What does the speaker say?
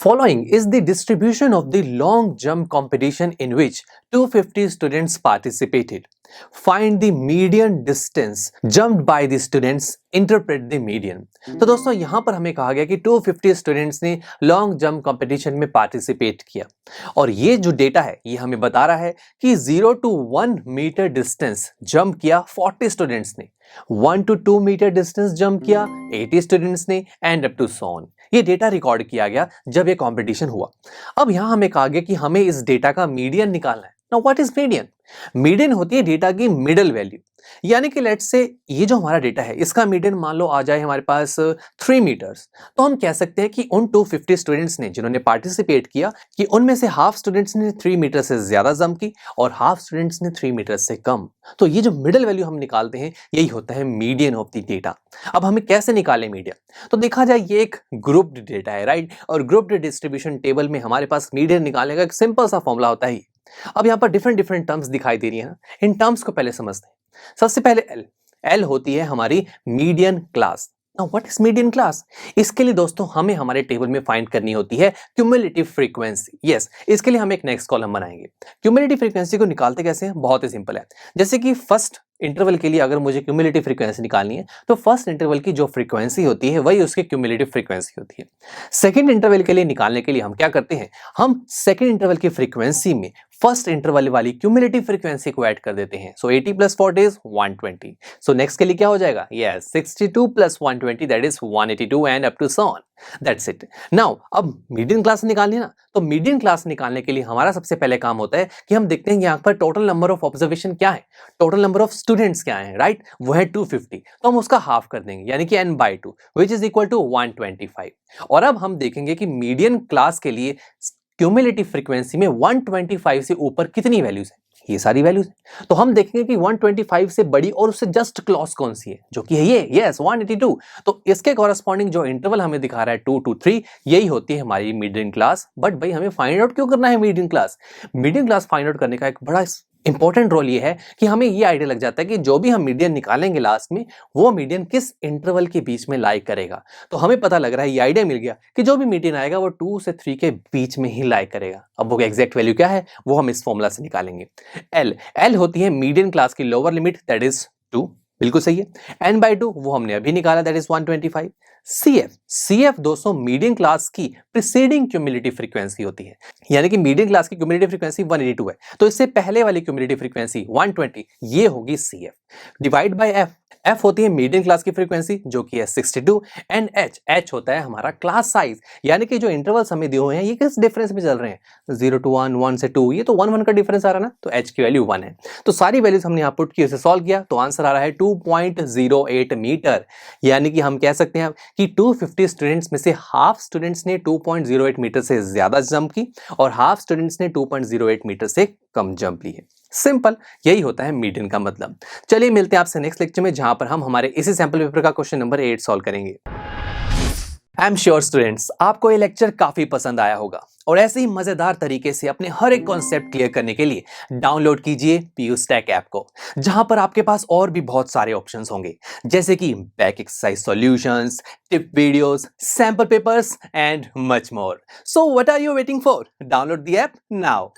Following is the distribution of the long jump competition in which 250 students participated. Find the median distance jumped by the students. Interpret the median. तो दोस्तों यहाँ पर हमें कहा गया कि 250 स्टूडेंट्स ने लॉन्ग जंप कंपटीशन में पार्टिसिपेट किया और ये जो डेटा है ये हमें बता रहा है कि 0 to 1 मीटर डिस्टेंस जंप किया 40 स्टूडेंट्स ने, 1 to 2 मीटर डिस्टेंस जंप किया 80 स्टूडेंट्स ने and up to so on. ये डेटा रिकॉर्ड किया गया जब ये कंपटीशन हुआ। अब यहाँ हमें कहा गया कि हमें इस डेटा का मीडियन निकालना है। Now what is median? Median होती है डेटा की मिडल वैल्यू, यानी कि लेट्स से ये जो हमारा डेटा है इसका मीडियन मान लो आ जाए हमारे पास 3 मीटर्स, तो हम कह सकते हैं कि उन 250 स्टूडेंट्स ने जिन्होंने पार्टिसिपेट किया कि उनमें से हाफ स्टूडेंट्स ने 3 मीटर से ज्यादा जंप की और हाफ स्टूडेंट्स ने 3 मीटर से कम। तो ये जो मिडल वैल्यू हम निकालते हैं यही होता है मीडियन ऑफ द डेटा। अब हमें कैसे निकालें मीडियन? तो देखा जाए ये एक ग्रुप्ड डेटा है, राइट? और ग्रुप्ड डिस्ट्रीब्यूशन टेबल में हमारे पास मीडियन निकालने का एक सिंपल सा फॉर्मूला होता है। अब यहाँ पर डिफरेंट टर्म्स दिखाई दे रही है ना, इन टर्म्स को पहले समझते हैं। सबसे पहले एल होती है हमारी median class. Now what is median class? इसके लिए दोस्तों हमें हमारे टेबल में फाइंड करनी होती है क्यूमुलेटिव फ्रीक्वेंसी। यस, इसके लिए हम एक नेक्स्ट कॉलम बनाएंगे। क्यूमुलेटिव फ्रीक्वेंसी को निकालते कैसे हैं? बहुत ही सिंपल है। जैसे कि फर्स्ट इंटरवल के लिए अगर मुझे क्यूमुलेटिव फ्रीक्वेंसी निकालनी है तो फर्स्ट इंटरवल की जो फ्रीक्वेंसी होती है वही उसकी क्यूमुलेटिव फ्रीक्वेंसी होती है। सेकंड इंटरवल के लिए निकालने के लिए हम क्या करते हैं? हम सेकंड इंटरवल की फ्रीक्वेंसी में फर्स्ट इंटरवल वाली क्यूमुलेटिव फ्रीक्वेंसी को ऐड कर देते हैं। सो 80 + 40 इज 120। सो नेक्स्ट के लिए क्या हो जाएगा? Yes, 62 + 120 that is 182 and up to so on. That's it. Now अब मीडियन क्लास निकालनी है ना, तो मीडियन क्लास निकालने के लिए हमारा सबसे पहले काम होता है कि हम देखते हैं यहाँ पर टोटल नंबर ऑफ ऑब्जर्वेशन क्या है, टोटल नंबर ऑफ स्टूडेंट्स क्या है, राइट? वो है 250, तो हम उसका हाफ कर देंगे यानी कि n/2 which is equal to 125। और अब हम देखेंगे कि मीडियन क्लास के लिए क्यूमुलेटिव फ्रीक्वेंसी में 125 से ऊपर कितनी वैल्यूज है। ये सारी वैल्यूज है, तो हम देखेंगे कि 125 से बड़ी और उससे जस्ट क्लोज कौन सी है, जो कि है ये, यस 182। तो इसके कॉरेस्पॉन्डिंग जो इंटरवल हमें दिखा रहा है 2 to 3, यही होती है हमारी मीडियन क्लास। बट भाई हमें फाइंड आउट क्यों करना है median class? Median class find out करने का एक बड़ा इंपॉर्टेंट रोल ये है कि हमें ये आइडिया लग जाता है कि जो भी हम मीडियन निकालेंगे लास्ट में वो मीडियन किस इंटरवल के बीच में लाई करेगा। तो हमें पता लग रहा है, ये आइडिया मिल गया कि जो भी मीडियन आएगा वो 2 से 3 के बीच में ही लाई करेगा। अब वो एग्जैक्ट वैल्यू क्या है वो हम इस फॉर्मूला से निकालेंगे। एल होती है मीडियन क्लास की लोअर लिमिट दैट इज 2, बिल्कुल सही है। n/2 वो हमने अभी निकाला दैट इज 125। CF दोस्तों मीडियन क्लास की प्रीसीडिंग क्यूमुलेटिव फ्रीक्वेंसी होती है, यानी कि मीडियन क्लास की क्यूमुलेटिव फ्रीक्वेंसी 182 है, तो इससे पहले वाली क्यूमुलेटिव फ्रीक्वेंसी 120, ये होगी CF डिवाइड बाय F होती है मीडियन क्लास की फ्रीक्वेंसी जो कि है 62 एंड H होता है हमारा क्लास साइज, यानी कि जो इंटरवल्स हमें दिए हुए हैं ये किस डिफरेंस में चल रहे हैं, 0 to 1, 1 से 2, ये तो 1 1 का डिफरेंस आ रहा है ना, तो H की वैल्यू 1 है। तो सारी वैल्यूज हमने यहाँ पुट की, उसे सॉल्व किया तो आंसर आ रहा है 2.08 मीटर, यानी कि हम कह सकते हैं कि 250 स्टूडेंट्स में से हाफ स्टूडेंट्स ने 2.08 मीटर से ज्यादा जंप की और हाफ स्टूडेंट्स ने 2.08 मीटर से कम जंप ली है। सिंपल, यही होता है मीडियन का मतलब। चलिए मिलते हैं आपसे नेक्स्ट लेक्चर में, जहां पर हम हमारे इसी सैंपल पेपर का क्वेश्चन नंबर 8 सॉल्व करेंगे। आई एम श्योर स्टूडेंट्स आपको ये लेक्चर काफी पसंद आया होगा और ऐसे ही मजेदार तरीके से अपने हर एक कॉन्सेप्ट क्लियर करने के लिए डाउनलोड कीजिए PU Stack ऐप को, जहां पर आपके पास और भी बहुत सारे ऑप्शंस होंगे, जैसे कि back exercise solutions, tip videos, sample papers and much more. So what are you waiting for? Download the app now.